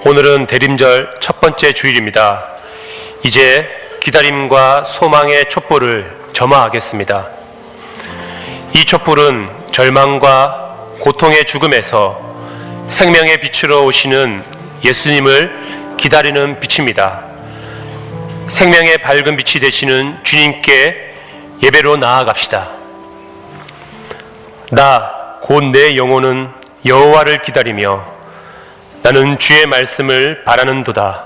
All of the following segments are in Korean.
오늘은 대림절 첫 번째 주일입니다. 이제 기다림과 소망의 촛불을 점화하겠습니다. 이 촛불은 절망과 고통의 죽음에서 생명의 빛으로 오시는 예수님을 기다리는 빛입니다. 생명의 밝은 빛이 되시는 주님께 예배로 나아갑시다. 나 곧 내 영혼은 여호와를 기다리며 나는 주의 말씀을 바라는도다.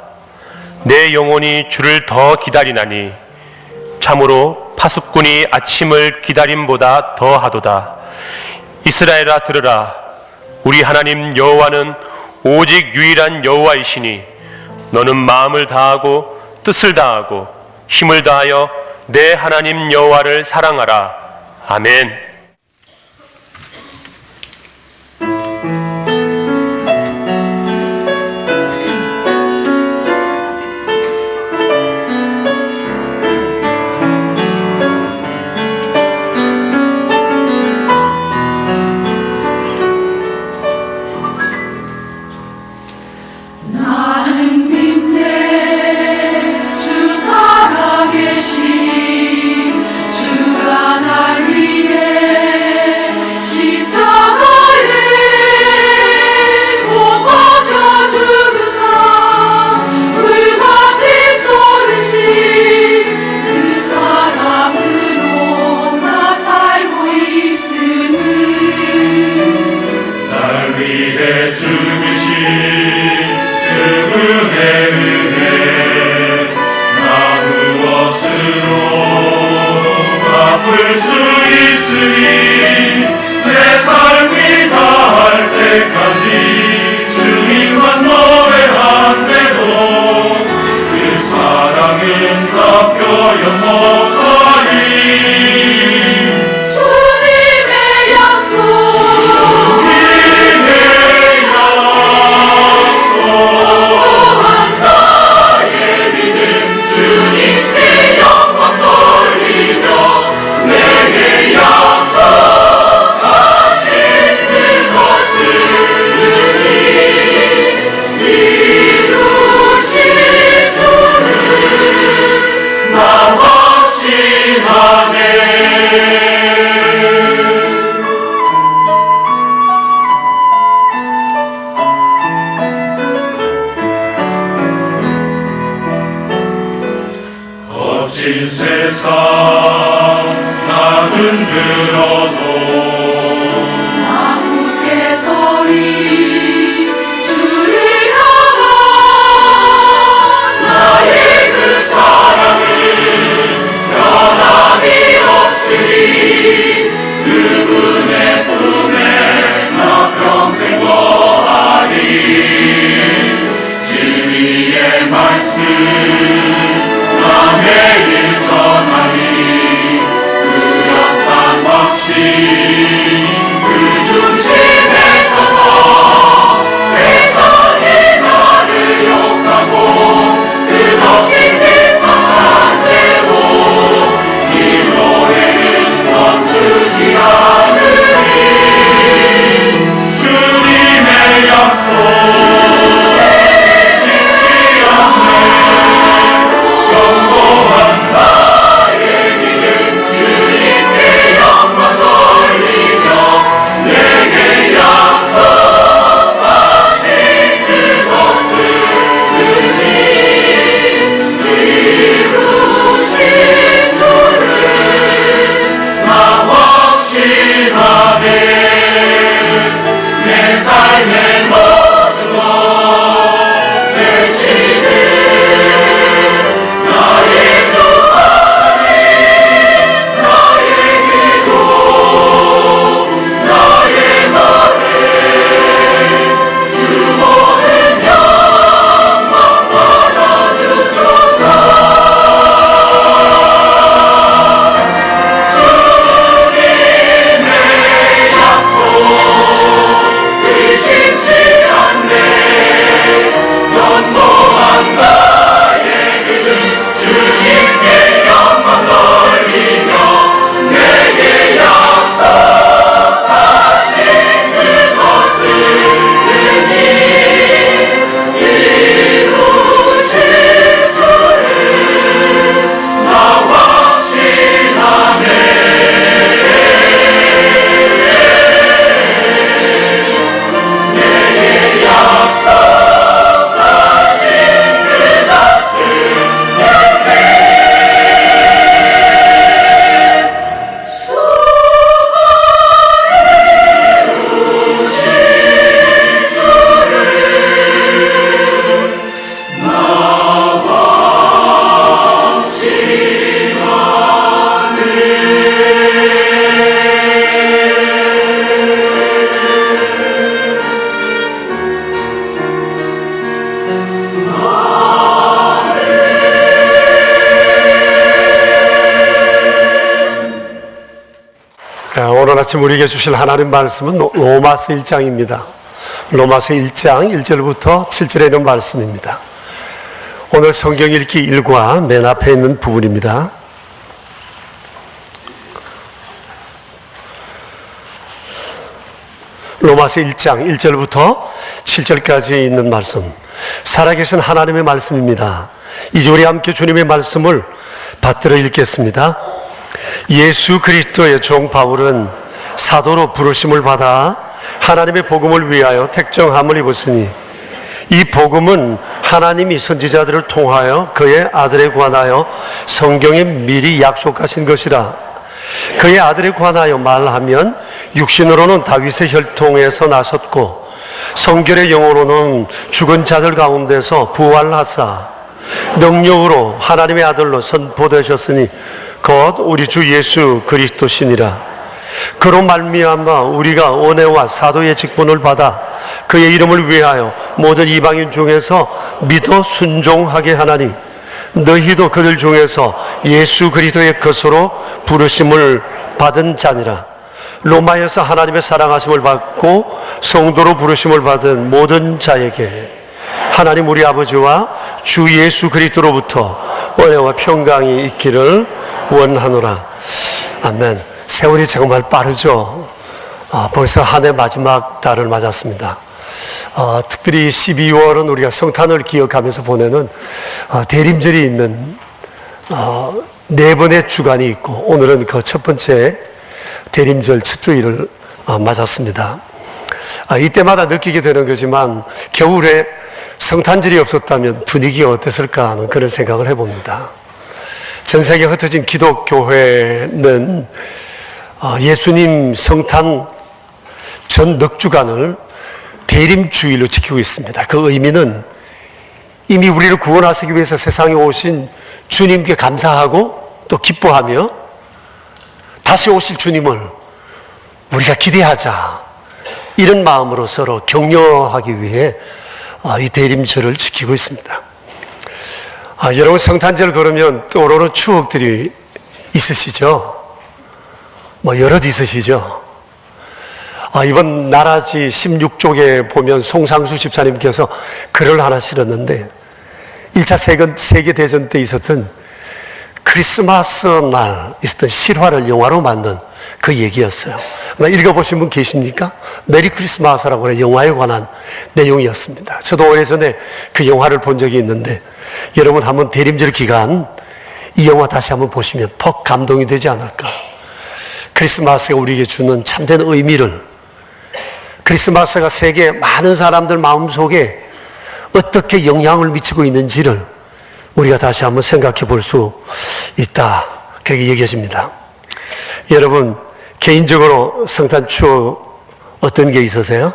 내 영혼이 주를 더 기다리나니 참으로 파수꾼이 아침을 기다림보다 더하도다. 이스라엘아 들으라. 우리 하나님 여호와는 오직 유일한 여호와이시니 너는 마음을 다하고 뜻을 다하고 힘을 다하여 내 하나님 여호와를 사랑하라. 아멘. 거친 세상 나는 들어도 나무의 소리 주를 향한 나의 그 사랑은 변함이 없으리 그분의 품에 나 평생 거하리 진리의 말씀 나 매일 전하니 그 약한 확신 아침 우리에게 주실 하나님 말씀은 로마서 1장입니다. 로마서 1장 1절부터 7절에 있는 말씀입니다. 오늘 성경 읽기 1과 맨 앞에 있는 부분입니다. 로마서 1장 1절부터 7절까지 있는 말씀, 살아계신 하나님의 말씀입니다. 이제 우리 함께 주님의 말씀을 받들어 읽겠습니다. 예수 그리스도의 종 바울은 사도로 부르심을 받아 하나님의 복음을 위하여 택정함을 입었으니 이 복음은 하나님이 선지자들을 통하여 그의 아들에 관하여 성경에 미리 약속하신 것이라. 그의 아들에 관하여 말하면 육신으로는 다윗의 혈통에서 나섰고 성결의 영으로는 죽은 자들 가운데서 부활하사 능력으로 하나님의 아들로 선포되셨으니 곧 우리 주 예수 그리스도시니라. 그로 말미암아 우리가 은혜와 사도의 직분을 받아 그의 이름을 위하여 모든 이방인 중에서 믿어 순종하게 하나니 너희도 그들 중에서 예수 그리스도의 것으로 부르심을 받은 자니라. 로마에서 하나님의 사랑하심을 받고 성도로 부르심을 받은 모든 자에게 하나님 우리 아버지와 주 예수 그리스도로부터 은혜와 평강이 있기를 원하노라. 아멘. 세월이 정말 빠르죠. 벌써 한 해 마지막 달을 맞았습니다. 특별히 12월은 우리가 성탄을 기억하면서 보내는 대림절이 있는 네 번의 주간이 있고, 오늘은 그 첫 번째 대림절 첫 주일을 맞았습니다. 이때마다 느끼게 되는 거지만 겨울에 성탄절이 없었다면 분위기가 어땠을까 하는 그런 생각을 해봅니다. 전 세계에 흩어진 기독교회는 예수님 성탄 전 넉 주간을 대림주일로 지키고 있습니다. 그 의미는 이미 우리를 구원하시기 위해서 세상에 오신 주님께 감사하고 또 기뻐하며 다시 오실 주님을 우리가 기대하자, 이런 마음으로 서로 격려하기 위해 이 대림절을 지키고 있습니다. 여러분, 성탄절 그러면 떠오르는 추억들이 있으시죠? 여럿 있으시죠? 이번 나라지 16쪽에 보면 송상수 집사님께서 글을 하나 실었는데, 1차 세계대전 때 있었던 크리스마스 날 있었던 실화를 영화로 만든 그 얘기였어요. 읽어보신 분 계십니까? 메리 크리스마스라고 하는 영화에 관한 내용이었습니다. 저도 오래전에 그 영화를 본 적이 있는데, 여러분 한번 대림절 기간 이 영화 다시 한번 보시면 퍽 감동이 되지 않을까. 크리스마스가 우리에게 주는 참된 의미를, 크리스마스가 세계 많은 사람들 마음속에 어떻게 영향을 미치고 있는지를 우리가 다시 한번 생각해 볼 수 있다, 그렇게 얘기해집니다. 여러분, 개인적으로 성탄 추억 어떤 게 있으세요?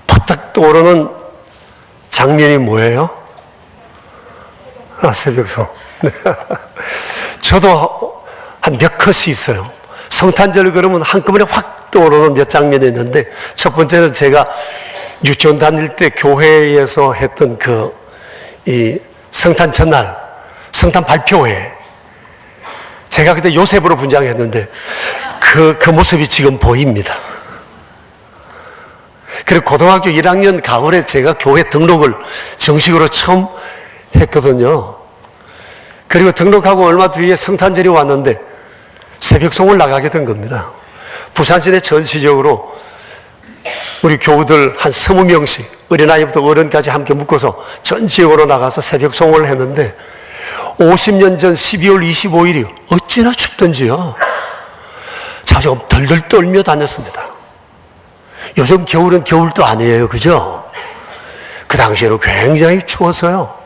팍팍 떠오르는 장면이 뭐예요? 새벽송. 저도 한 몇 컷이 있어요. 성탄절 그러면 한꺼번에 확 떠오르는 몇 장면이 있는데, 첫 번째는 제가 유치원 다닐 때 교회에서 했던 이 성탄 전날, 성탄 발표회. 제가 그때 요셉으로 분장했는데, 그 모습이 지금 보입니다. 그리고 고등학교 1학년 가을에 제가 교회 등록을 정식으로 처음 했거든요. 그리고 등록하고 얼마 뒤에 성탄절이 왔는데 새벽송을 나가게 된 겁니다. 부산시내 전시적으로 우리 교우들 한 20명씩 어린아이부터 어른까지 함께 묶어서 전 지역으로 나가서 새벽송을 했는데, 50년 전 12월 25일이 어찌나 춥던지요. 자주 덜덜 떨며 다녔습니다. 요즘 겨울은 겨울도 아니에요, 그죠? 그 당시에는 굉장히 추웠어요.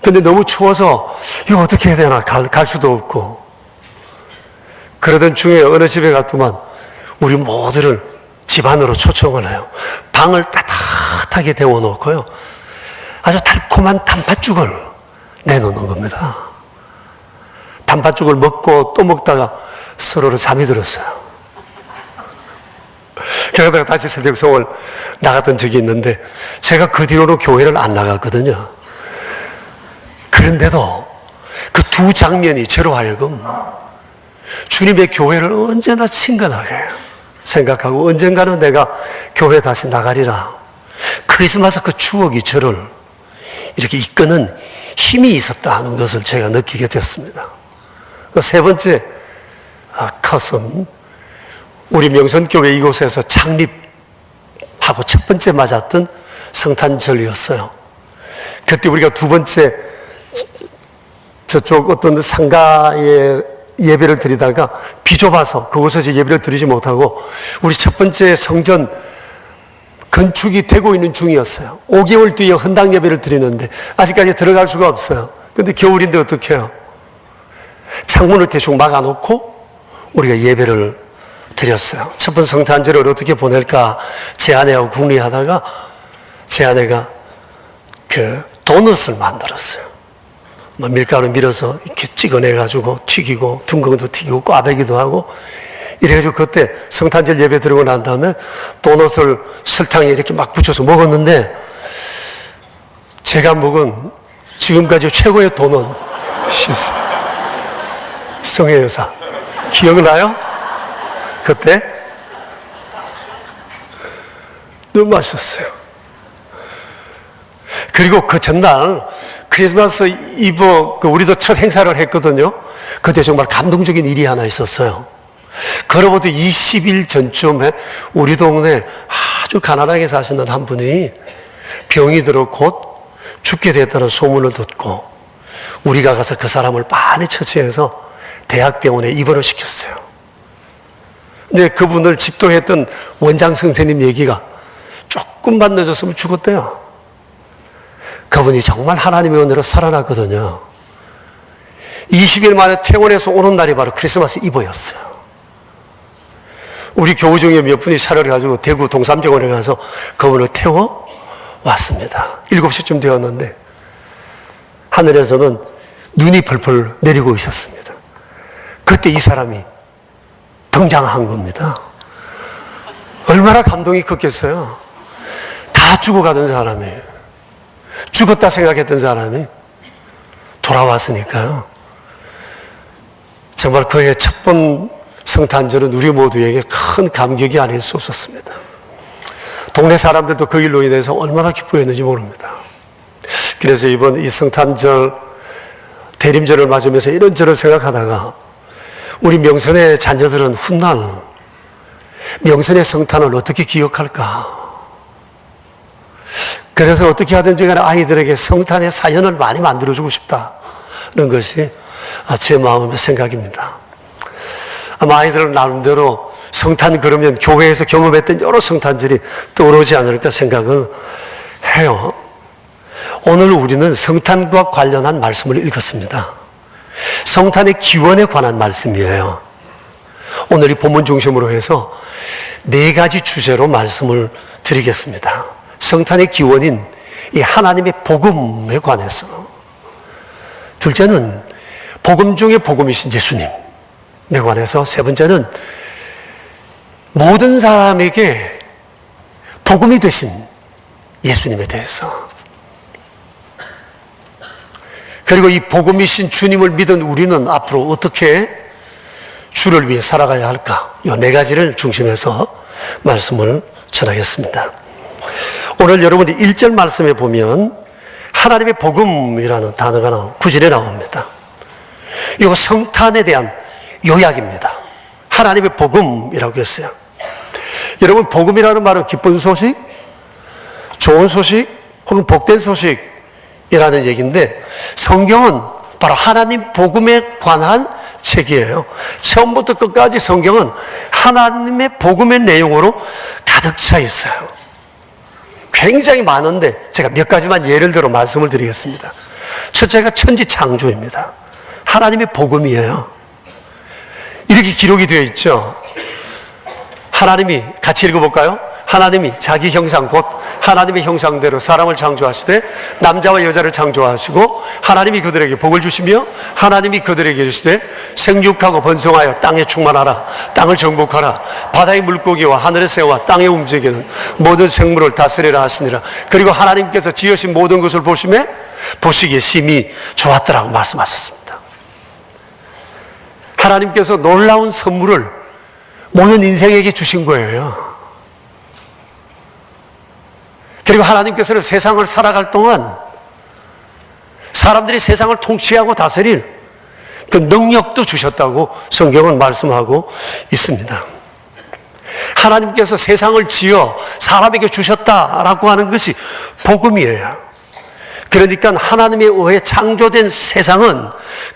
근데 너무 추워서 이거 어떻게 해야 되나, 갈 수도 없고. 그러던 중에 어느 집에 갔더만 우리 모두를 집 안으로 초청을 해요. 방을 따뜻하게 데워놓고요, 아주 달콤한 단팥죽을 내놓는 겁니다. 단팥죽을 먹고 또 먹다가 서로를 잠이 들었어요. 그러다가 다시 새벽송을 나갔던 적이 있는데, 제가 그 뒤로는 교회를 안 나갔거든요. 그런데도 그 두 장면이 저로 하여금 주님의 교회를 언제나 친근하게 생각하고 언젠가는 내가 교회 다시 나가리라. 크리스마스 그 추억이 저를 이렇게 이끄는 힘이 있었다 하는 것을 제가 느끼게 됐습니다. 세 번째 컷은 우리 명선교회 이곳에서 창립하고 첫 번째 맞았던 성탄절이었어요. 그때 우리가 두 번째 저쪽 어떤 상가에 예배를 드리다가 비좁아서 그곳에서 예배를 드리지 못하고 우리 첫 번째 성전 건축이 되고 있는 중이었어요. 5개월 뒤에 헌당 예배를 드리는데 아직까지 들어갈 수가 없어요. 근데 겨울인데 어떻게 해요? 창문을 대충 막아놓고 우리가 예배를 드렸어요. 첫 번째 성탄절을 어떻게 보낼까 제 아내하고 궁리하다가 제 아내가 그 도넛을 만들었어요. 밀가루 밀어서 이렇게 찍어내가지고 튀기고 둥근도 튀기고 꽈배기도 하고 이래가지고 그때 성탄절 예배 드리고 난 다음에 도넛을 설탕에 이렇게 막 붙여서 먹었는데 제가 먹은 지금까지 최고의 도넛 성혜 여사 기억나요? 그때 너무 맛있었어요. 그리고 그 전날 크리스마스 이브 우리도 첫 행사를 했거든요. 그때 정말 감동적인 일이 하나 있었어요. 그로부터 20일 전쯤에 우리 동네 아주 가난하게 사시는 한 분이 병이 들어 곧 죽게 됐다는 소문을 듣고 우리가 가서 그 사람을 많이 처치해서 대학병원에 입원을 시켰어요. 근데 그분을 집도했던 원장 선생님 얘기가 조금만 늦었으면 죽었대요. 그분이 정말 하나님의 은혜로 살아났거든요. 20일 만에 퇴원해서 오는 날이 바로 크리스마스 이브였어요. 우리 교우 중에 몇 분이 차를 가지고 대구 동산병원에 가서 그분을 태워 왔습니다. 7시쯤 되었는데 하늘에서는 눈이 펄펄 내리고 있었습니다. 그때 이 사람이 등장한 겁니다. 얼마나 감동이 컸겠어요. 다 죽어가던 사람이, 죽었다 생각했던 사람이 돌아왔으니까요. 정말 그의 첫 번 성탄절은 우리 모두에게 큰 감격이 아닐 수 없었습니다. 동네 사람들도 그 일로 인해서 얼마나 기뻐했는지 모릅니다. 그래서 이번 이 성탄절 대림절을 맞으면서 이런저런 생각하다가 우리 명선의 자녀들은 훗날 명선의 성탄을 어떻게 기억할까? 그래서 어떻게 하든지 간에 아이들에게 성탄의 사연을 많이 만들어주고 싶다는 것이 제 마음의 생각입니다. 아마 아이들은 나름대로 성탄 그러면 교회에서 경험했던 여러 성탄절이 떠오르지 않을까 생각을 해요. 오늘 우리는 성탄과 관련한 말씀을 읽었습니다. 성탄의 기원에 관한 말씀이에요. 오늘 이 본문 중심으로 해서 4가지 주제로 말씀을 드리겠습니다. 성탄의 기원인 이 하나님의 복음에 관해서, 둘째는 복음 중에 복음이신 예수님에 관해서, 세 번째는 모든 사람에게 복음이 되신 예수님에 대해서, 그리고 이 복음이신 주님을 믿은 우리는 앞으로 어떻게 주를 위해 살아가야 할까? 이 4가지를 중심해서 말씀을 전하겠습니다. 오늘 여러분이 1절 말씀에 보면 하나님의 복음이라는 단어가 구절에 나옵니다. 이거 성탄에 대한 요약입니다. 하나님의 복음이라고 했어요. 여러분, 복음이라는 말은 기쁜 소식, 좋은 소식, 혹은 복된 소식이라는 얘기인데, 성경은 바로 하나님 복음에 관한 책이에요. 처음부터 끝까지 성경은 하나님의 복음의 내용으로 가득 차 있어요. 굉장히 많은데 제가 몇 가지만 예를 들어 말씀을 드리겠습니다. 첫째가 천지 창조입니다. 하나님의 복음이에요. 이렇게 기록이 되어 있죠. 하나님이, 같이 읽어볼까요? 하나님이 자기 형상, 곧 하나님의 형상대로 사람을 창조하시되 남자와 여자를 창조하시고 하나님이 그들에게 복을 주시며 하나님이 그들에게 이르시되 생육하고 번성하여 땅에 충만하라, 땅을 정복하라, 바다의 물고기와 하늘의 새와 땅에 움직이는 모든 생물을 다스리라 하시니라. 그리고 하나님께서 지으신 모든 것을 보시기에 심히 좋았더라고 말씀하셨습니다. 하나님께서 놀라운 선물을 모든 인생에게 주신 거예요. 그리고 하나님께서는 세상을 살아갈 동안 사람들이 세상을 통치하고 다스릴 그 능력도 주셨다고 성경은 말씀하고 있습니다. 하나님께서 세상을 지어 사람에게 주셨다라고 하는 것이 복음이에요. 그러니까 하나님에 의해 창조된 세상은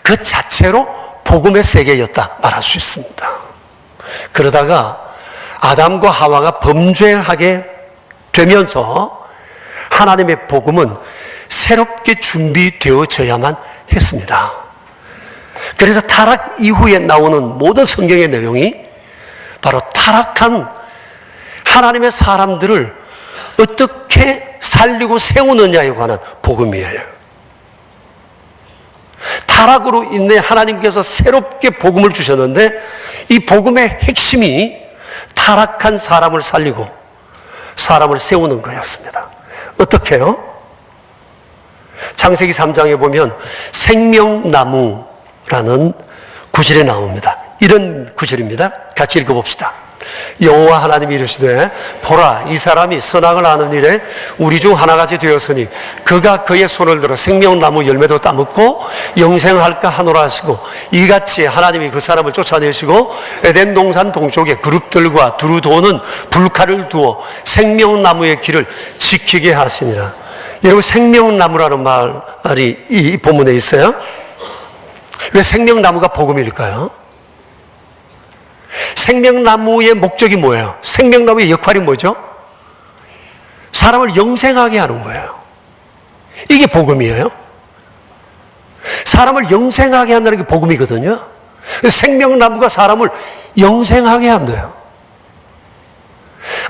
그 자체로 복음의 세계였다 말할 수 있습니다. 그러다가 아담과 하와가 범죄하게 되면서 하나님의 복음은 새롭게 준비되어져야만 했습니다. 그래서 타락 이후에 나오는 모든 성경의 내용이 바로 타락한 하나님의 사람들을 어떻게 살리고 세우느냐에 관한 복음이에요. 타락으로 인해 하나님께서 새롭게 복음을 주셨는데 이 복음의 핵심이 타락한 사람을 살리고 사람을 세우는 거였습니다. 어떻게요? 창세기 3장에 보면 생명나무라는 구절이 나옵니다. 이런 구절입니다. 같이 읽어봅시다. 여호와 하나님이 이르시되 보라 이 사람이 선악을 아는 일에 우리 중 하나같이 되었으니 그가 그의 손을 들어 생명나무 열매도 따먹고 영생할까 하노라 하시고 이같이 하나님이 그 사람을 쫓아내시고 에덴 동산 동쪽에 그룹들과 두루 도는 불칼을 두어 생명나무의 길을 지키게 하시니라. 여러분 생명나무라는 말이 이 본문에 있어요. 왜 생명나무가 복음일까요? 생명나무의 목적이 뭐예요? 생명나무의 역할이 뭐죠? 사람을 영생하게 하는 거예요. 이게 복음이에요. 사람을 영생하게 한다는 게 복음이거든요. 생명나무가 사람을 영생하게 한대요.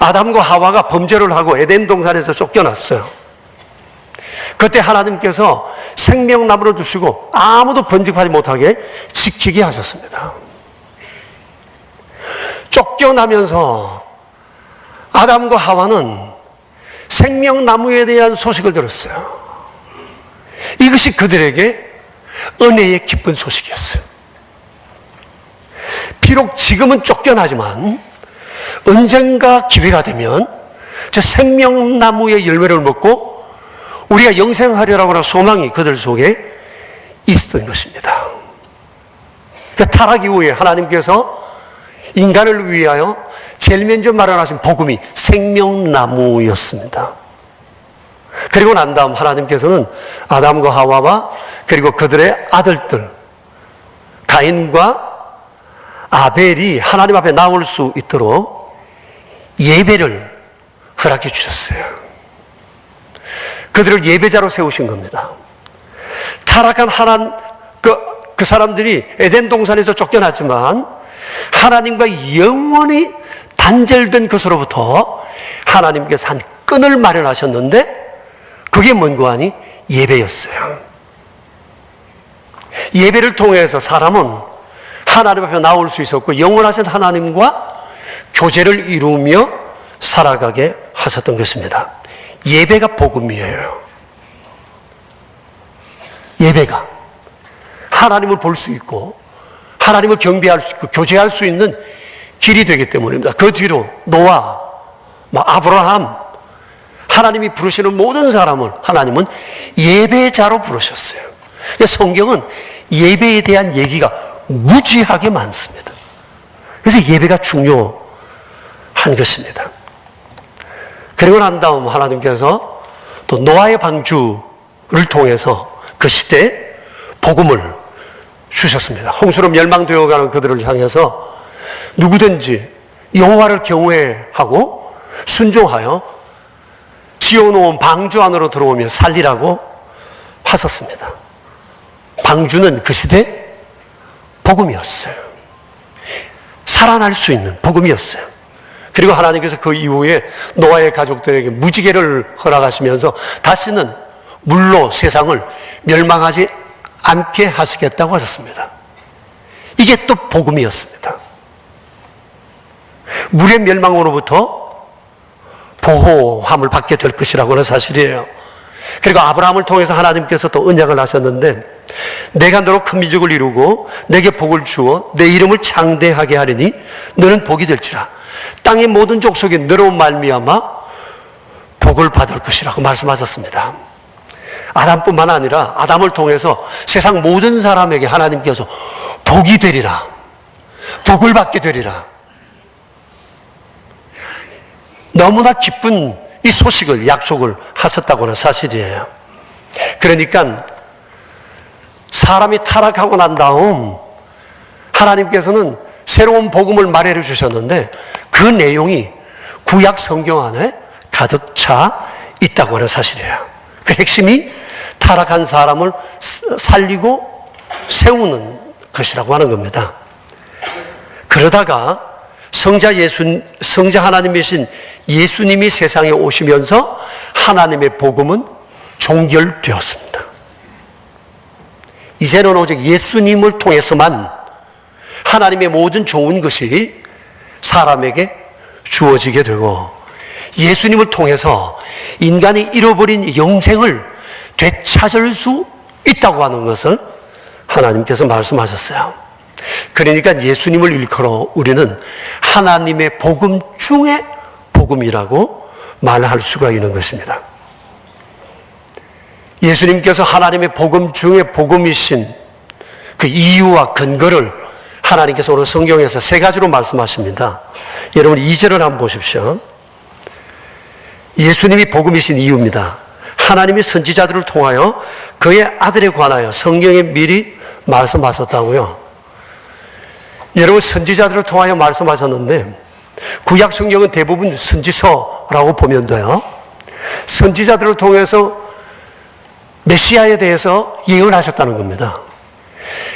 아담과 하와가 범죄를 하고 에덴 동산에서 쫓겨났어요. 그때 하나님께서 생명나무를 주시고 아무도 번직하지 못하게 지키게 하셨습니다. 쫓겨나면서 아담과 하와는 생명나무에 대한 소식을 들었어요. 이것이 그들에게 은혜의 기쁜 소식이었어요. 비록 지금은 쫓겨나지만 언젠가 기회가 되면 저 생명나무의 열매를 먹고 우리가 영생하리라고 하는 소망이 그들 속에 있었던 것입니다. 그 타락 이후에 하나님께서 인간을 위하여 제일 먼저 마련하신 복음이 생명나무였습니다. 그리고 난 다음 하나님께서는 아담과 하와와 그리고 그들의 아들들 가인과 아벨이 하나님 앞에 나올 수 있도록 예배를 허락해 주셨어요. 그들을 예배자로 세우신 겁니다. 타락한 그 사람들이 에덴 동산에서 쫓겨났지만 하나님과 영원히 단절된 것으로부터 하나님께서 한 끈을 마련하셨는데 그게 뭔가 하니 예배였어요. 예배를 통해서 사람은 하나님 앞에 나올 수 있었고 영원하신 하나님과 교제를 이루며 살아가게 하셨던 것입니다. 예배가 복음이에요. 예배가 하나님을 볼 수 있고 하나님을 경배할 수 있고 교제할 수 있는 길이 되기 때문입니다. 그 뒤로 노아, 아브라함, 하나님이 부르시는 모든 사람을 하나님은 예배자로 부르셨어요. 성경은 예배에 대한 얘기가 무지하게 많습니다. 그래서 예배가 중요한 것입니다. 그리고 난 다음 하나님께서 또 노아의 방주를 통해서 그 시대에 복음을 주셨습니다. 홍수로 멸망되어가는 그들을 향해서 누구든지 여호와를 경외하고 순종하여 지어놓은 방주 안으로 들어오며 살리라고 하셨습니다. 방주는 그 시대 복음이었어요. 살아날 수 있는 복음이었어요. 그리고 하나님께서 그 이후에 노아의 가족들에게 무지개를 허락하시면서 다시는 물로 세상을 멸망하지 않게 하시겠다고 하셨습니다. 이게 또 복음이었습니다. 물의 멸망으로부터 보호함을 받게 될 것이라고 하는 사실이에요. 그리고 아브라함을 통해서 하나님께서 또 언약을 하셨는데 내가 너로 큰 민족을 이루고 내게 복을 주어 내 이름을 창대하게 하리니 너는 복이 될지라. 땅의 모든 족속이 너로 말미암아 복을 받을 것이라고 말씀하셨습니다. 아담뿐만 아니라 아담을 통해서 세상 모든 사람에게 하나님께서 복이 되리라, 복을 받게 되리라. 너무나 기쁜 이 소식을, 약속을 하셨다고 하는 사실이에요. 그러니까 사람이 타락하고 난 다음 하나님께서는 새로운 복음을 말해 주셨는데 그 내용이 구약 성경 안에 가득 차 있다고 하는 사실이에요. 그 핵심이 타락한 사람을 살리고 세우는 것이라고 하는 겁니다. 그러다가 성자 하나님이신 예수님이 세상에 오시면서 하나님의 복음은 종결되었습니다. 이제는 오직 예수님을 통해서만 하나님의 모든 좋은 것이 사람에게 주어지게 되고 예수님을 통해서 인간이 잃어버린 영생을 되찾을 수 있다고 하는 것을 하나님께서 말씀하셨어요. 그러니까 예수님을 일컬어 우리는 하나님의 복음 중에 복음이라고 말할 수가 있는 것입니다. 예수님께서 하나님의 복음 중에 복음이신 그 이유와 근거를 하나님께서 오늘 성경에서 세 가지로 말씀하십니다. 여러분 2절을 한번 보십시오. 예수님이 복음이신 이유입니다. 하나님이 선지자들을 통하여 그의 아들에 관하여 성경에 미리 말씀하셨다고요. 여러분 선지자들을 통하여 말씀하셨는데 구약 성경은 대부분 선지서라고 보면 돼요. 선지자들을 통해서 메시아에 대해서 예언하셨다는 겁니다.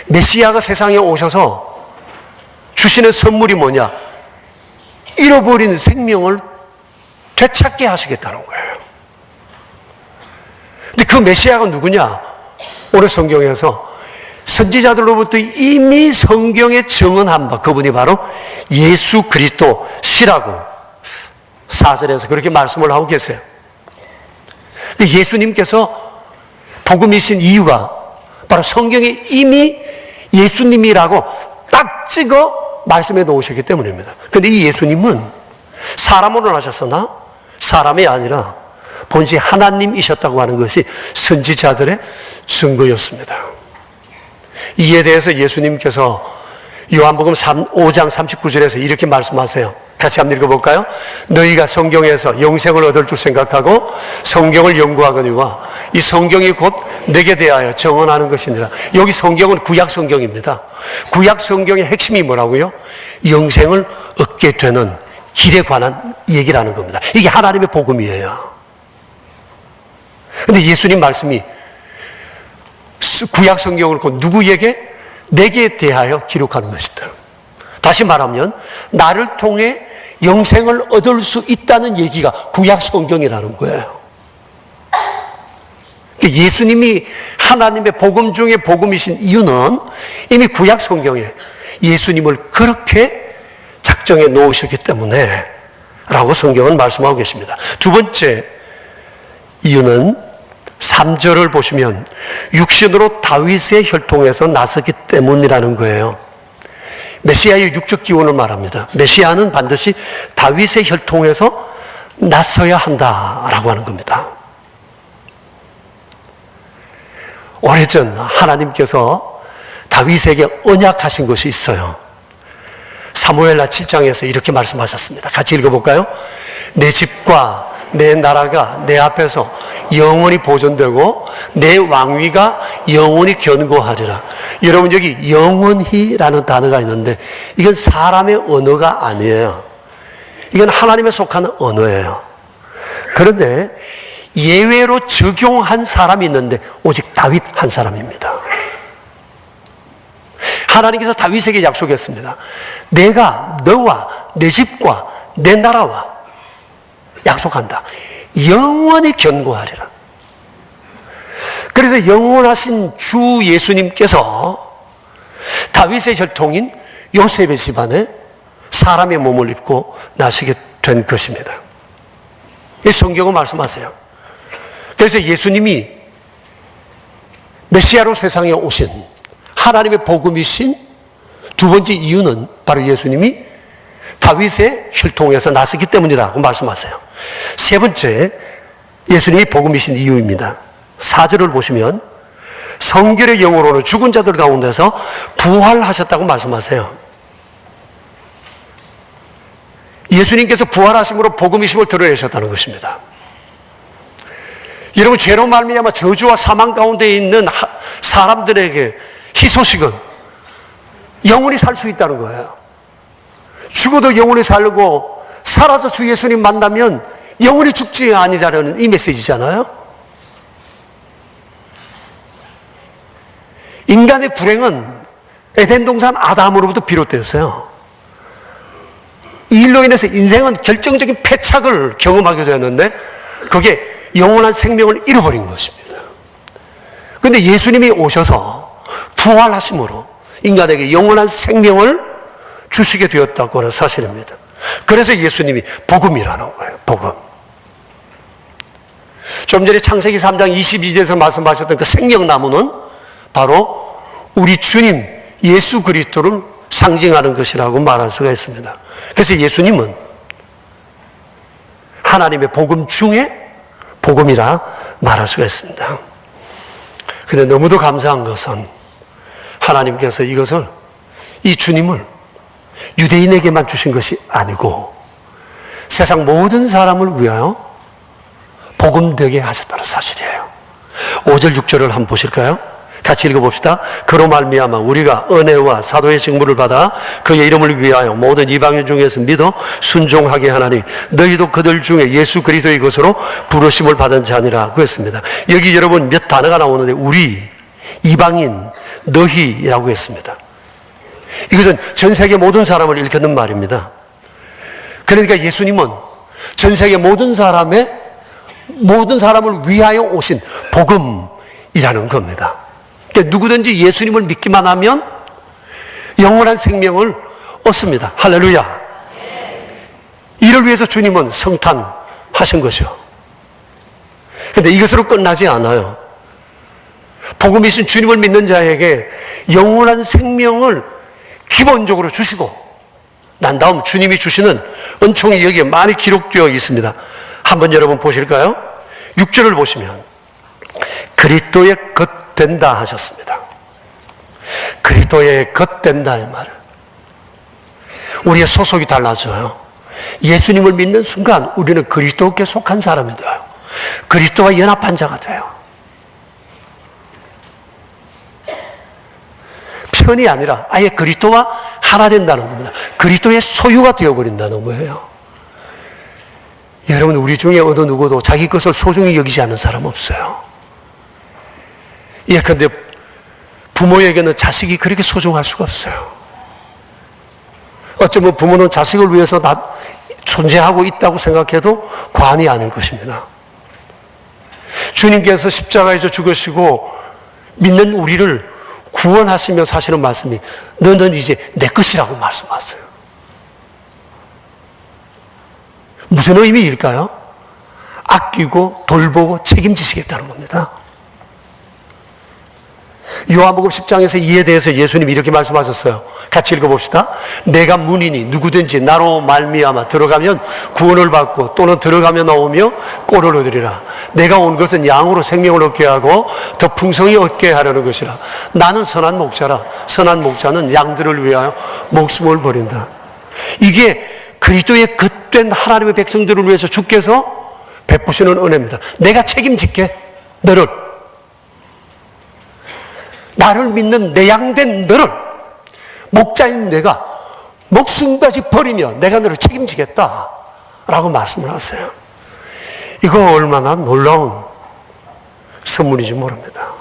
메시아가 세상에 오셔서 주시는 선물이 뭐냐? 잃어버린 생명을 되찾게 하시겠다는 거예요. 근데 그 메시아가 누구냐? 오늘 성경에서 선지자들로부터 이미 성경에 증언한 바 그분이 바로 예수 그리스도시라고 4절에서 그렇게 말씀을 하고 계세요. 예수님께서 복음이신 이유가 바로 성경에 이미 예수님이라고 딱 찍어 말씀해 놓으셨기 때문입니다. 그런데 이 예수님은 사람으로 나셨으나 사람이 아니라 본시 하나님이셨다고 하는 것이 선지자들의 증거였습니다. 이에 대해서 예수님께서 요한복음 5장 39절에서 이렇게 말씀하세요. 같이 한번 읽어볼까요? 너희가 성경에서 영생을 얻을 줄 생각하고 성경을 연구하거니와 이 성경이 곧 내게 대하여 증언하는 것이니라. 여기 성경은 구약 성경입니다. 구약 성경의 핵심이 뭐라고요? 영생을 얻게 되는 길에 관한 얘기라는 겁니다. 이게 하나님의 복음이에요. 그런데 예수님 말씀이 구약 성경을 곧 누구에게? 내게 대하여 기록하는 것이다. 다시 말하면 나를 통해 영생을 얻을 수 있다는 얘기가 구약 성경이라는 거예요. 예수님이 하나님의 복음 중에 복음이신 이유는 이미 구약 성경에 예수님을 그렇게 작정해 놓으셨기 때문에 라고 성경은 말씀하고 계십니다. 두 번째 이유는 3절을 보시면 육신으로 다윗의 혈통에서 나섰기 때문이라는 거예요. 메시아의 육적 기원을 말합니다. 메시아는 반드시 다윗의 혈통에서 나서야 한다라고 하는 겁니다. 오래전 하나님께서 다윗에게 언약하신 것이 있어요. 사무엘하 7장에서 이렇게 말씀하셨습니다. 같이 읽어볼까요? 내 집과 내 나라가 내 앞에서 영원히 보존되고 내 왕위가 영원히 견고하리라. 여러분 여기 영원히라는 단어가 있는데 이건 사람의 언어가 아니에요. 이건 하나님에 속하는 언어예요. 그런데 예외로 적용한 사람이 있는데 오직 다윗 한 사람입니다. 하나님께서 다윗에게 약속했습니다. 내가 너와 내 집과 내 나라와 약속한다. 영원히 견고하리라. 그래서 영원하신 주 예수님께서 다윗의 혈통인 요셉의 집안에 사람의 몸을 입고 나시게 된 것입니다. 이 성경은 말씀하세요. 그래서 예수님이 메시아로 세상에 오신 하나님의 복음이신 두 번째 이유는 바로 예수님이 다윗의 혈통에서 나섰기 때문이라고 말씀하세요. 세 번째, 예수님이 복음이신 이유입니다. 4절을 보시면 성결의 영으로는 죽은 자들 가운데서 부활하셨다고 말씀하세요. 예수님께서 부활하심으로 복음이심을 드러내셨다는 것입니다. 여러분, 죄로 말미암아 저주와 사망 가운데 있는 사람들에게 희소식은 영원히 살 수 있다는 거예요. 죽어도 영원히 살고 살아서 주 예수님 만나면 영원히 죽지 아니라는 이 메시지잖아요. 인간의 불행은 에덴 동산 아담으로부터 비롯되었어요. 이 일로 인해서 인생은 결정적인 패착을 경험하게 되었는데 그게 영원한 생명을 잃어버린 것입니다. 그런데 예수님이 오셔서 부활하심으로 인간에게 영원한 생명을 주시게 되었다고 하는 사실입니다. 그래서 예수님이 복음이라는 거예요. 복음. 좀 전에 창세기 3장 22절에서 말씀하셨던 그 생명나무는 바로 우리 주님 예수 그리스도를 상징하는 것이라고 말할 수가 있습니다. 그래서 예수님은 하나님의 복음 중에 복음이라 말할 수가 있습니다. 그런데 너무도 감사한 것은 하나님께서 이것을, 이 주님을 유대인에게만 주신 것이 아니고 세상 모든 사람을 위하여 복음되게 하셨다는 사실이에요. 5절 6절을 한번 보실까요? 같이 읽어봅시다. 그로 말미암아 우리가 은혜와 사도의 직무를 받아 그의 이름을 위하여 모든 이방인 중에서 믿어 순종하게 하나니 너희도 그들 중에 예수 그리스도의 것으로 부르심을 받은 자니라 그랬습니다. 여기 여러분 몇 단어가 나오는데 우리, 이방인, 너희라고 했습니다. 이것은 전 세계 모든 사람을 일컫는 말입니다. 그러니까 예수님은 전 세계 모든 사람을 위하여 오신 복음이라는 겁니다. 그러니까 누구든지 예수님을 믿기만 하면 영원한 생명을 얻습니다. 할렐루야. 이를 위해서 주님은 성탄하신 것이요. 그런데 이것으로 끝나지 않아요. 복음이신 주님을 믿는 자에게 영원한 생명을 기본적으로 주시고 난 다음 주님이 주시는 은총이 여기에 많이 기록되어 있습니다. 한번 여러분 보실까요? 6절을 보시면 그리스도의 겉된다 하셨습니다. 그리스도의 겉된다 이 말을, 우리의 소속이 달라져요. 예수님을 믿는 순간 우리는 그리스도께 속한 사람이 돼요. 그리스도와 연합한 자가 돼요. 편이 아니라 아예 그리스도와 하나 된다는 겁니다. 그리스도의 소유가 되어버린다는 거예요. 여러분, 우리 중에 어느 누구도 자기 것을 소중히 여기지 않는 사람 없어요. 예컨대 부모에게는 자식이 그렇게 소중할 수가 없어요. 어쩌면 부모는 자식을 위해서 존재하고 있다고 생각해도 과언이 아닐 것입니다. 주님께서 십자가에서 죽으시고 믿는 우리를 구원하시면서 하시는 말씀이 너는 이제 내 것이라고 말씀하세요. 무슨 의미일까요? 아끼고 돌보고 책임지시겠다는 겁니다. 요한복음 10장에서 이에 대해서 예수님이 이렇게 말씀하셨어요. 같이 읽어봅시다. 내가 문이니 누구든지 나로 말미암아 들어가면 구원을 받고 또는 들어가며 나오며 꼴을 얻으리라. 내가 온 것은 양으로 생명을 얻게 하고 더 풍성히 얻게 하려는 것이라. 나는 선한 목자라. 선한 목자는 양들을 위하여 목숨을 버린다. 이게 그리스도의 겉된 하나님의 백성들을 위해서 주께서 베푸시는 은혜입니다. 내가 책임질게. 나를 믿는 내 양된 너를, 목자인 내가 목숨까지 버리며 내가 너를 책임지겠다 라고 말씀을 하세요. 이거 얼마나 놀라운 선물인지 모릅니다.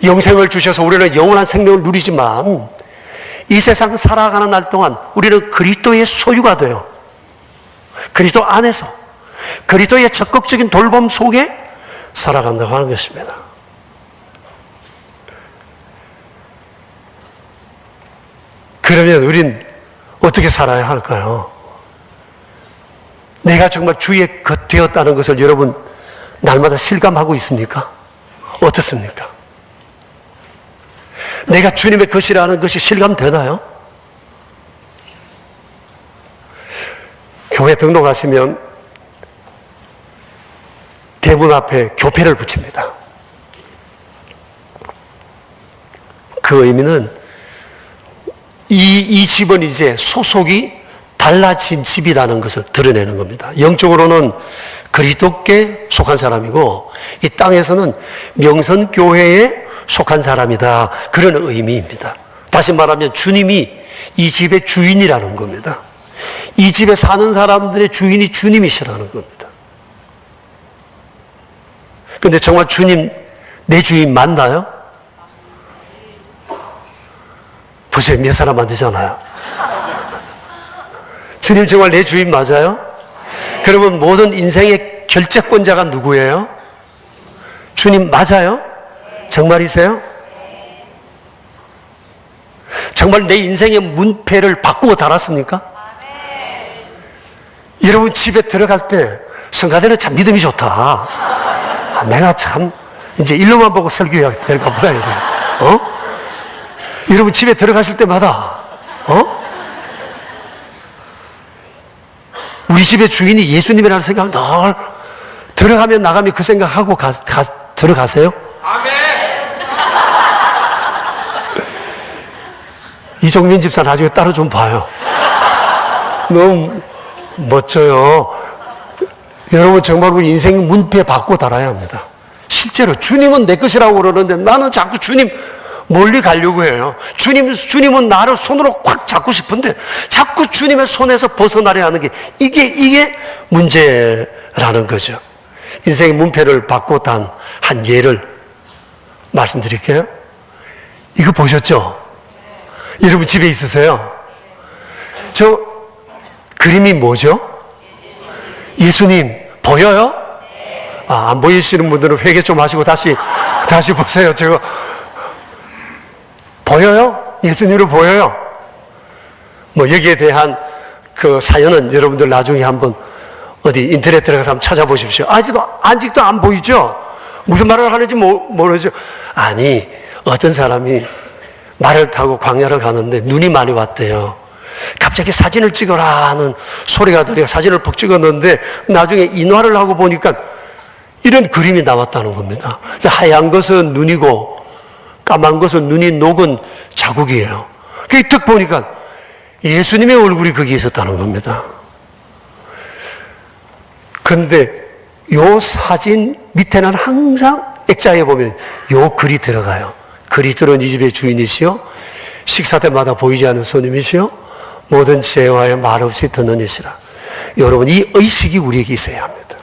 영생을 주셔서 우리는 영원한 생명을 누리지만 이 세상 살아가는 날 동안 우리는 그리스도의 소유가 돼요. 그리스도 안에서 그리스도의 적극적인 돌봄 속에 살아간다고 하는 것입니다. 그러면 우린 어떻게 살아야 할까요? 내가 정말 주의 것 되었다는 것을 여러분 날마다 실감하고 있습니까? 어떻습니까? 내가 주님의 것이라는 것이 실감되나요? 교회 등록하시면 대문 앞에 교패를 붙입니다. 그 의미는 이 집은 이제 소속이 달라진 집이라는 것을 드러내는 겁니다. 영적으로는 그리스도께 속한 사람이고 이 땅에서는 명선교회에 속한 사람이다. 그런 의미입니다. 다시 말하면 주님이 이 집의 주인이라는 겁니다. 이 집에 사는 사람들의 주인이 주님이시라는 겁니다. 근데 정말 주님 내 주인 맞나요? 보세요. 몇 사람 안 되잖아요. 주님 정말 내 주인 맞아요? 그러면 모든 인생의 결재권자가 누구예요? 주님 맞아요? 정말이세요? 정말 내 인생의 문패를 바꾸고 달았습니까? 여러분 집에 들어갈 때 성가대는 참 믿음이 좋다. 내가 참 이제 일로만 보고 설교해야 될까 보라 이래. 여러분 집에 들어가실 때마다 우리 집의 주인이 예수님이라는 생각을 늘 들어가면 나가면 그 생각하고 들어가세요? 아멘. 이종민 집사 나중에 따로 좀 봐요. 너무 멋져요. 여러분 정말 우리 인생 문패 바꾸고 달아야 합니다. 실제로 주님은 내 것이라고 그러는데 나는 자꾸 주님 멀리 가려고 해요. 주님은 나를 손으로 꽉 잡고 싶은데 자꾸 주님의 손에서 벗어나려 하는 게 이게 문제라는 거죠. 인생의 문패를 바꾸고 단 한 예를 말씀드릴게요. 이거 보셨죠? 여러분 집에 있으세요? 저 그림이 뭐죠? 예수님 보여요? 안 보이시는 분들은 회개 좀 하시고 다시 보세요. 저거 보여요? 예수님을 보여요? 뭐 여기에 대한 그 사연은 여러분들 나중에 한번 어디 인터넷 들어가서 한번 찾아보십시오. 아직도 안 보이죠? 무슨 말을 하는지 모르죠? 아니 어떤 사람이 말을 타고 광야를 가는데 눈이 많이 왔대요. 갑자기 사진을 찍어라 하는 소리가 들려 사진을 푹 찍었는데 나중에 인화를 하고 보니까 이런 그림이 나왔다는 겁니다. 하얀 것은 눈이고 까만 것은 눈이 녹은 자국이에요. 그게 딱 보니까 예수님의 얼굴이 거기에 있었다는 겁니다. 그런데 요 사진 밑에는 항상 액자에 보면 요 글이 들어가요. 그리스도는 이 집의 주인이시요 식사 때마다 보이지 않는 손님이시요 모든 재화에 말없이 듣는 이시라. 여러분 이 의식이 우리에게 있어야 합니다.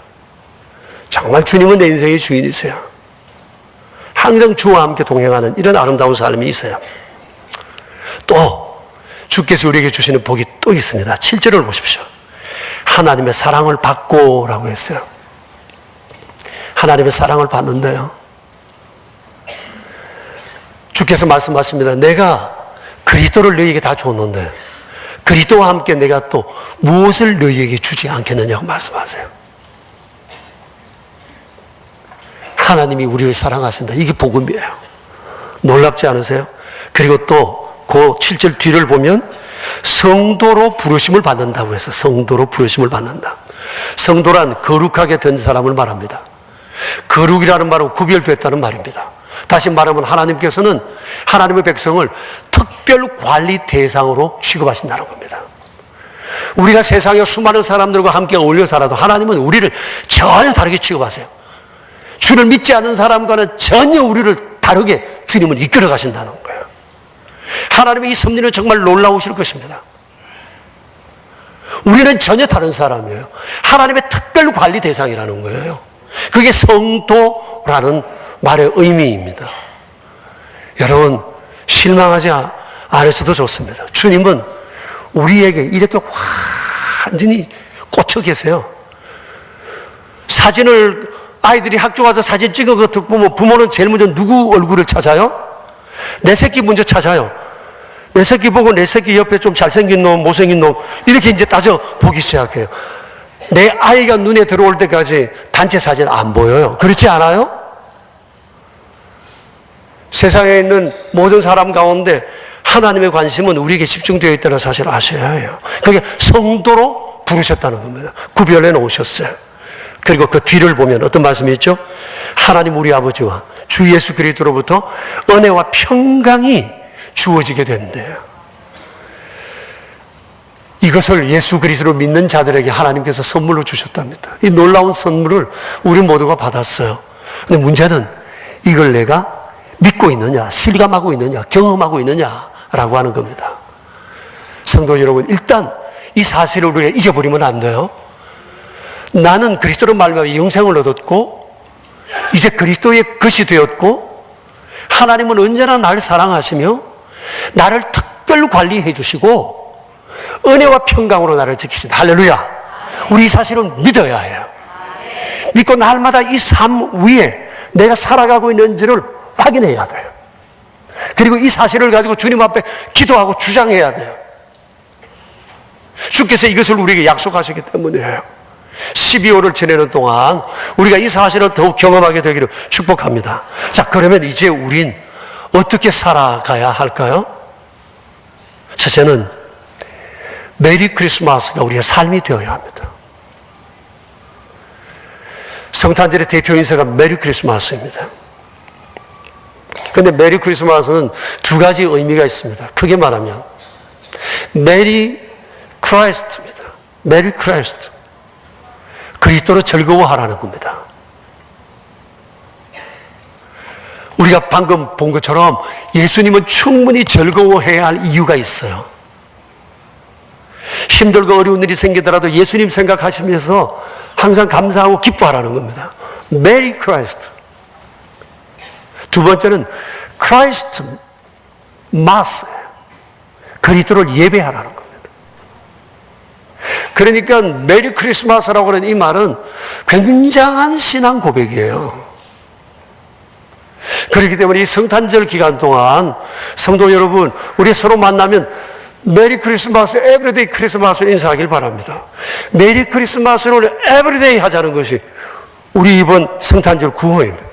정말 주님은 내 인생의 주인이세요. 항상 주와 함께 동행하는 이런 아름다운 삶이 있어요. 또 주께서 우리에게 주시는 복이 또 있습니다. 7절을 보십시오. 하나님의 사랑을 받고라고 했어요. 하나님의 사랑을 받는데요. 주께서 말씀하십니다. 내가 그리스도를 너희에게 다 줬는데 그리스도와 함께 내가 또 무엇을 너희에게 주지 않겠느냐고 말씀하세요. 하나님이 우리를 사랑하신다. 이게 복음이에요. 놀랍지 않으세요? 그리고 또 그 7절 뒤를 보면 성도로 부르심을 받는다고 해서 성도로 부르심을 받는다. 성도란 거룩하게 된 사람을 말합니다. 거룩이라는 말은 구별됐다는 말입니다. 다시 말하면 하나님께서는 하나님의 백성을 특별 관리 대상으로 취급하신다는 겁니다. 우리가 세상의 수많은 사람들과 함께 어울려 살아도 하나님은 우리를 전혀 다르게 취급하세요. 주를 믿지 않는 사람과는 전혀 우리를 다르게 주님은 이끌어 가신다는 거예요. 하나님의 이 섭리는 정말 놀라우실 것입니다. 우리는 전혀 다른 사람이에요. 하나님의 특별 관리 대상이라는 거예요. 그게 성도라는 말의 의미입니다. 여러분 실망하지 않으셔도 좋습니다. 주님은 우리에게 이렇게 완전히 꽂혀 계세요. 사진을 아이들이 학교 가서 사진 찍은 거 듣고 보면 부모는 제일 먼저 누구 얼굴을 찾아요? 내 새끼 먼저 찾아요. 내 새끼 보고 내 새끼 옆에 좀 잘생긴 놈, 못생긴 놈 이렇게 이제 따져 보기 시작해요. 내 아이가 눈에 들어올 때까지 단체 사진 안 보여요. 그렇지 않아요? 세상에 있는 모든 사람 가운데 하나님의 관심은 우리에게 집중되어 있다는 사실을 아셔야 해요. 그게 성도로 부르셨다는 겁니다. 구별해 놓으셨어요. 그리고 그 뒤를 보면 어떤 말씀이 있죠? 하나님 우리 아버지와 주 예수 그리스도로부터 은혜와 평강이 주어지게 된대요. 이것을 예수 그리스도를 믿는 자들에게 하나님께서 선물로 주셨답니다. 이 놀라운 선물을 우리 모두가 받았어요. 근데 문제는 이걸 내가 믿고 있느냐, 실감하고 있느냐, 경험하고 있느냐라고 하는 겁니다. 성도 여러분, 일단 이 사실을 우리가 잊어버리면 안 돼요. 나는 그리스도로 말미암아 영생을 얻었고 이제 그리스도의 것이 되었고 하나님은 언제나 나를 사랑하시며 나를 특별 관리해 주시고 은혜와 평강으로 나를 지키신다. 할렐루야. 우리 이 사실을 믿어야 해요. 믿고 날마다 이 삶 위에 내가 살아가고 있는지를 확인해야 돼요. 그리고 이 사실을 가지고 주님 앞에 기도하고 주장해야 돼요. 주께서 이것을 우리에게 약속하시기 때문이에요. 12월을 지내는 동안 우리가 이 사실을 더욱 경험하게 되기를 축복합니다. 자, 그러면 이제 우린 어떻게 살아가야 할까요? 첫째는 메리 크리스마스가 우리의 삶이 되어야 합니다. 성탄절의 대표 인사가 메리 크리스마스입니다. 그런데 메리 크리스마스는 두 가지 의미가 있습니다. 크게 말하면 메리 크라이스트입니다. 메리 크라이스트. 그리스도로 즐거워하라는 겁니다. 우리가 방금 본 것처럼 예수님은 충분히 즐거워해야 할 이유가 있어요. 힘들고 어려운 일이 생기더라도 예수님 생각하시면서 항상 감사하고 기뻐하라는 겁니다. 메리 크라이스트. 두 번째는 크라이스트 마스. 그리스도를 예배하라는 겁니다. 그러니까 메리 크리스마스라고 하는 이 말은 굉장한 신앙 고백이에요. 그렇기 때문에 이 성탄절 기간 동안 성도 여러분, 우리 서로 만나면 메리 크리스마스, 에브리데이 크리스마스로 인사하길 바랍니다. 메리 크리스마스를 에브리데이 하자는 것이 우리 이번 성탄절 구호입니다.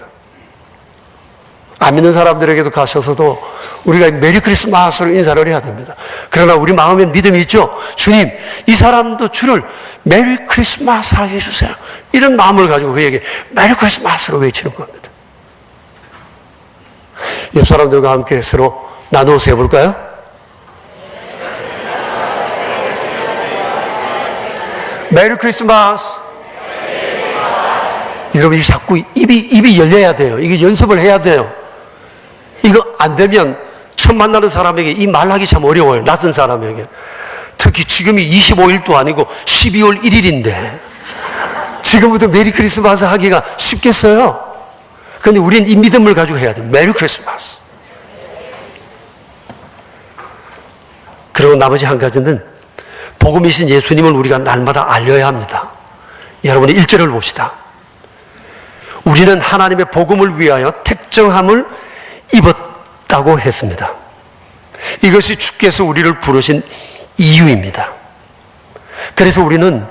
안 믿는 사람들에게도 가셔서도 우리가 메리 크리스마스로 인사를 해야 됩니다. 그러나 우리 마음에 믿음이 있죠. 주님, 이 사람도 주를 메리 크리스마스 하게 해주세요. 이런 마음을 가지고 그에게 메리 크리스마스로 외치는 겁니다. 옆 사람들과 함께 서로 나누어서 해볼까요? 메리 크리스마스. 여러분, 이 자꾸 입이 열려야 돼요. 이게 연습을 해야 돼요. 이거 안 되면 처음 만나는 사람에게 이 말하기 참 어려워요. 낯선 사람에게. 특히 지금이 25일도 아니고 12월 1일인데 지금부터 메리 크리스마스 하기가 쉽겠어요? 그런데 우리는 이 믿음을 가지고 해야 돼요. 메리 크리스마스. 그리고 나머지 한 가지는 복음이신 예수님을 우리가 날마다 알려야 합니다. 여러분의 1절을 봅시다. 우리는 하나님의 복음을 위하여 택정함을 입었다고 했습니다. 이것이 주께서 우리를 부르신 이유입니다. 그래서 우리는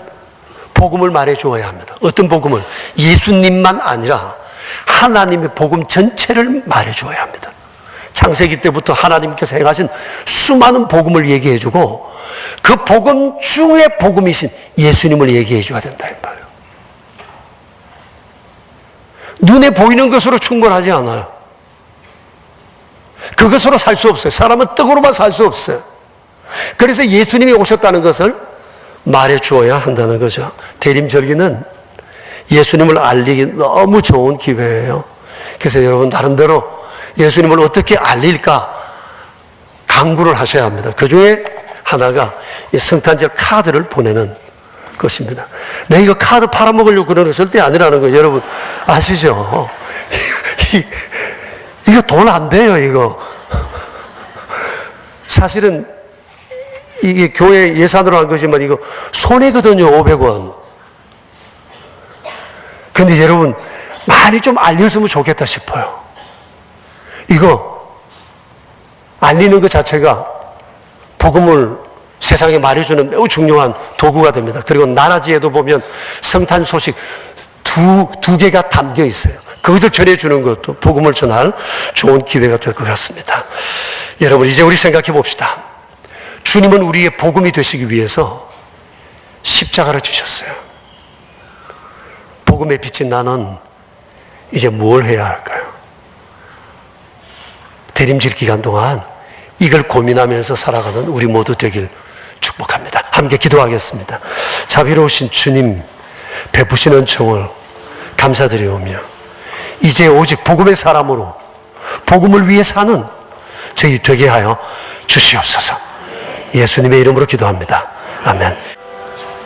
복음을 말해 주어야 합니다. 어떤 복음을? 예수님만 아니라 하나님의 복음 전체를 말해 주어야 합니다. 창세기 때부터 하나님께서 행하신 수많은 복음을 얘기해 주고 그 복음 중에 복음이신 예수님을 얘기해 줘야 된다 이 말이에요. 눈에 보이는 것으로 충분하지 않아요. 그것으로 살 수 없어요. 사람은 떡으로만 살 수 없어요. 그래서 예수님이 오셨다는 것을 말해 주어야 한다는 거죠. 대림절기는 예수님을 알리기 너무 좋은 기회예요. 그래서 여러분 나름대로 예수님을 어떻게 알릴까 강구를 하셔야 합니다. 그 중에 하나가 이 성탄절 카드를 보내는 것입니다. 내가 이거 카드 팔아먹으려고 그러는 거 절대 아니라는 거 여러분 아시죠? 이거 돈 안 돼요, 이거. 사실은 이게 교회 예산으로 한 거지만 이거 손해거든요, 500원. 근데 여러분, 많이 좀 알렸으면 좋겠다 싶어요. 이거 알리는 것 자체가 복음을 세상에 말해주는 매우 중요한 도구가 됩니다. 그리고 나라지에도 보면 성탄 소식 두 개가 담겨 있어요. 그것을 전해주는 것도 복음을 전할 좋은 기회가 될 것 같습니다. 여러분, 이제 우리 생각해 봅시다. 주님은 우리의 복음이 되시기 위해서 십자가를 지셨어요. 복음의 빛인 나는 이제 뭘 해야 할까요? 대림질 기간 동안 이걸 고민하면서 살아가는 우리 모두 되길 축복합니다. 함께 기도하겠습니다. 자비로우신 주님, 베푸시는 은총을 감사드리오며 이제 오직 복음의 사람으로 복음을 위해 사는 저희 되게 하여 주시옵소서. 예수님의 이름으로 기도합니다. 아멘.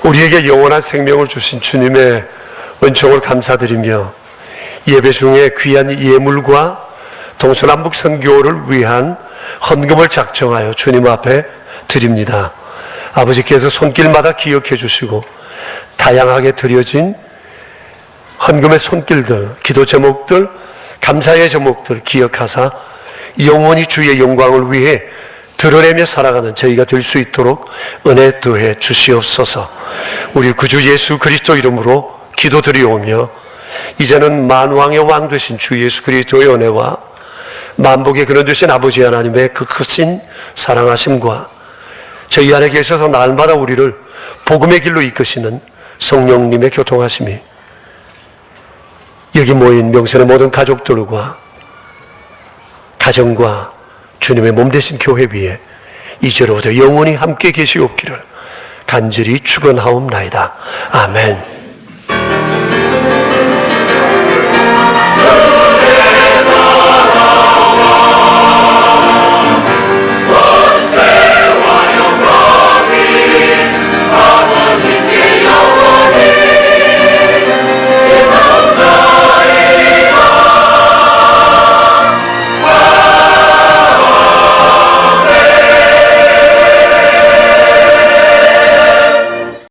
우리에게 영원한 생명을 주신 주님의 은총을 감사드리며 예배 중에 귀한 예물과 동서남북 선교를 위한 헌금을 작정하여 주님 앞에 드립니다. 아버지께서 손길마다 기억해 주시고 다양하게 드려진 헌금의 손길들, 기도 제목들, 감사의 제목들 기억하사 영원히 주의 영광을 위해 드러내며 살아가는 저희가 될 수 있도록 은혜 더해 주시옵소서. 우리 구주 예수 그리스도 이름으로 기도드리오며 이제는 만왕의 왕 되신 주 예수 그리스도의 은혜와 만복의 근원 되신 아버지 하나님의 그 크신 사랑하심과 저희 안에 계셔서 날마다 우리를 복음의 길로 이끄시는 성령님의 교통하심이 여기 모인 명선의 모든 가족들과 가정과 주님의 몸 되신 교회 위에 이제로부터 영원히 함께 계시옵기를 간절히 축원하옵나이다. 아멘.